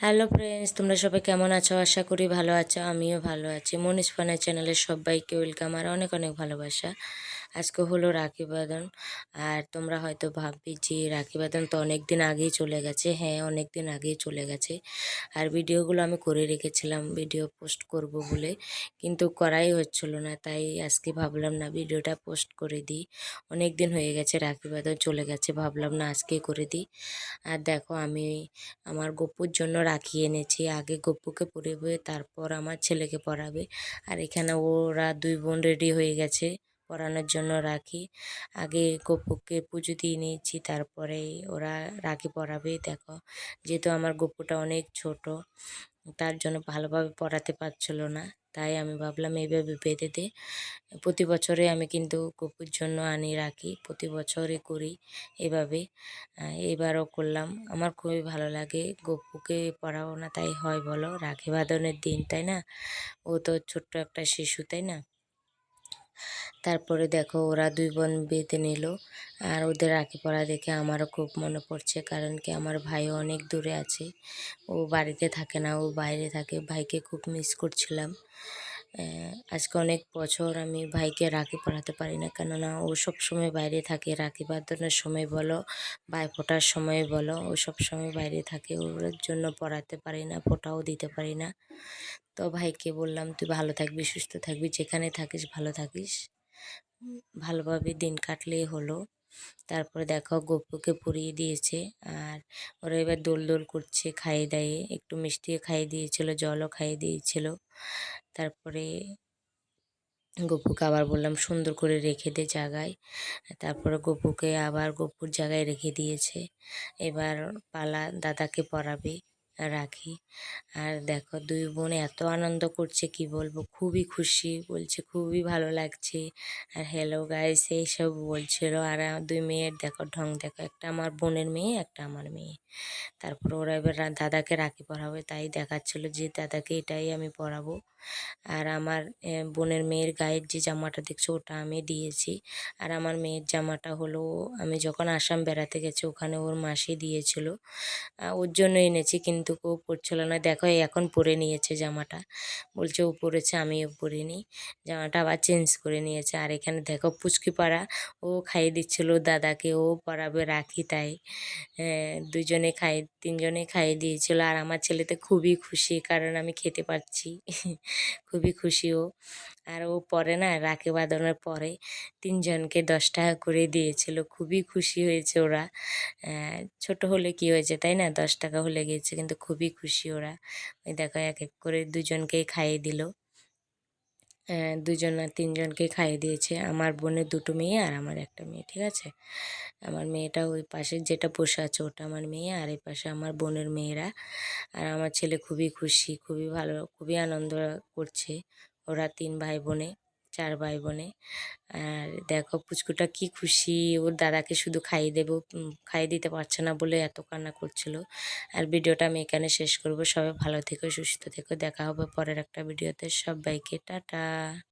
Hello friends, তোমরা সবাই কেমন আছো? আশা করি ভালো আছো। আমিও ভালো আছি। মনীষ ফানা চ্যানেলের সবাইকে ওয়েলকাম আর অনেক অনেক ভালোবাসা। আজকে হলো রাখি বাঁধন। আর তোমরা হয়তো ভাববে যে রাখি বাঁধন তো অনেক দিন আগেই চলে গেছে। হ্যাঁ, অনেক দিন আগেই চলে গেছে। আর ভিডিওগুলো আমি করে রেখেছিলাম ভিডিও পোস্ট করব বলে, কিন্তু করাই হচ্ছিল না। তাই আজকে ভাবলাম না ভিডিওটা পোস্ট করে দিই। অনেক দিন হয়ে গেছে, রাখি বাঁধন চলে গেছে, ভাবলাম না আজকে করে দিই। আর দেখো, আমি আমার গপুর জন্য রাখি এনেছি। আগে গপুকে পরাবে, তারপর আমার ছেলেকে পরাবে। আর এখানে ওরা দুই বোন রেডি হয়ে গেছে পরানোর জন্য রাখি। আগে গপুকে পুজো দিয়ে নিয়েছি, তারপরে ওরা রাখি পরাবে। দেখো, যেহেতু আমার গপুটা অনেক ছোট, তার জন্য ভালোভাবে পরাতে পারছিল না, তাই আমি ভাবলাম এইভাবে বেঁধে দে। প্রতি বছরে আমি কিন্তু গপুর জন্য আনি রাখি, প্রতি বছরই করি এভাবে। এবারও করলাম। আমার খুবই ভালো লাগে। গপুকে পরাও না তাই হয় বলো, রাখি বাঁধনের দিন, তাই না? ও তো ছোট্ট একটা শিশু, তাই না? তারপরে দেখো, ওরা দুই বোন বেঁধে নিল। আর ওদের রাখি পরা দেখে আমারও খুব মনে পড়ছে, কারণ কি আমার ভাইও অনেক দূরে আছে। ও বাড়িতে থাকে না, ও বাইরে থাকে। ভাইকে খুব মিস করছিলাম। আজকে অনেক বছর আমি ভাইকে রাখি পরাতে পারি না, কেননা ও সব সময় বাইরে থাকে। রাখি বাঁধনের সময় বলো, ভাইফোঁটার সময় বলো, ও সব সময় বাইরে থাকে। ওর জন্য পরাতে পারি না, ফোঁটাও দিতে পারি না। তো ভাইকে বললাম, তুই ভালো থাকবি, সুস্থ থাকবি, যেখানে থাকিস ভালো থাকিস, ভালোভাবে দিন কাটলেই হলো। তারপরে দেখো, গপুকে পরিয়ে দিয়েছে। আর ওরা এবার দোল দোল করছে, খাইয়ে দাইয়ে, একটু মিষ্টিও খাইয়ে দিয়েছিল, জলও খাইয়ে দিয়েছিল। তারপরে গপুকে আবার বললাম সুন্দর করে রেখে দে জায়গায়। তারপরে গপুকে আবার গপুর জায়গায় রেখে দিয়েছে। এবার পালা দাদাকে পরাবে রাখি। আর দেখো, দুই বোন এত আনন্দ করছে কি বলবো, খুবই খুশি, বলছে খুবই ভালো লাগছে। আর হ্যালো গাইস এইসব বলছিল। আর দুই মেয়ের দেখো ঢং দেখো, একটা আমার বোনের মেয়ে, একটা আমার মেয়ে। তারপর ওরা এবার দাদাকে রাখি পরাবে, তাই দেখাচ্ছিল যে দাদাকে এটাই আমি পরাবো। আর আমার বোনের মেয়ের গায়ের যে জামাটা দেখছো, ওটা আমি দিয়েছি। আর আমার মেয়ের জামাটা হলো, আমি যখন আসাম বেড়াতে গেছি ওখানে ওর মাসি দিয়েছিল, ওর জন্য এনেছি, কিন্তু ও পরছিল না। দেখো, এখন পরে নিয়েছে জামাটা, বলছে ও পরেছে, আমিও পরিনি। জামাটা আবার চেঞ্জ করে নিয়েছে। আর এখানে দেখো পুচকি পাড়া, ও খাইয়ে দিচ্ছিল দাদাকে, ও পরাবে রাখি, তাই দুজনে তিনজনে খাইয়ে দিয়েছিল। আর আমার ছেলেতে খুবই খুশি, কারণ আমি খেতে পারছি। খুবই খুশি ও। আর ও পরে না, রাখি বাঁধানোর পরে তিনজনকে 10 টাকা করে দিয়েছিল। খুবই খুশি হয়েছে ওরা। ছোট হলে কি হয়েছে, তাই না? 10 টাকা হলে গিয়েছে, কিন্তু খুবই খুশি ওরা। ওই দেখো, এক এক করে দুজনকেই খাইয়ে দিল। দুজন না তিনজনকে খাইয়ে দিয়েছে। আমার বোনের দুটো মেয়ে আর আমার একটা মেয়ে, ঠিক আছে? আমার মেয়েটা ওই পাশে যেটা বসে আছে ওটা আমার মেয়ে, আর এই পাশে আমার বোনের মেয়েরা। আর আমার ছেলে খুবই খুশি, খুবই ভালো, খুবই আনন্দ করছে। ওরা 3 ভাই বোনে, 4 ভাই বোনে। আর দেখো পুচকুটা কি খুশি, ওর দাদাকে শুধু খাইয়ে দেবো, খাইয়ে দিতে পারছে না বলে এত কান্না করছিল। আর ভিডিওটা আমি এখানে শেষ করব। সবাই ভালো থেকো, সুস্থ থেকো। দেখা হবে পরের একটা ভিডিওতে। সবাইকে টাটা।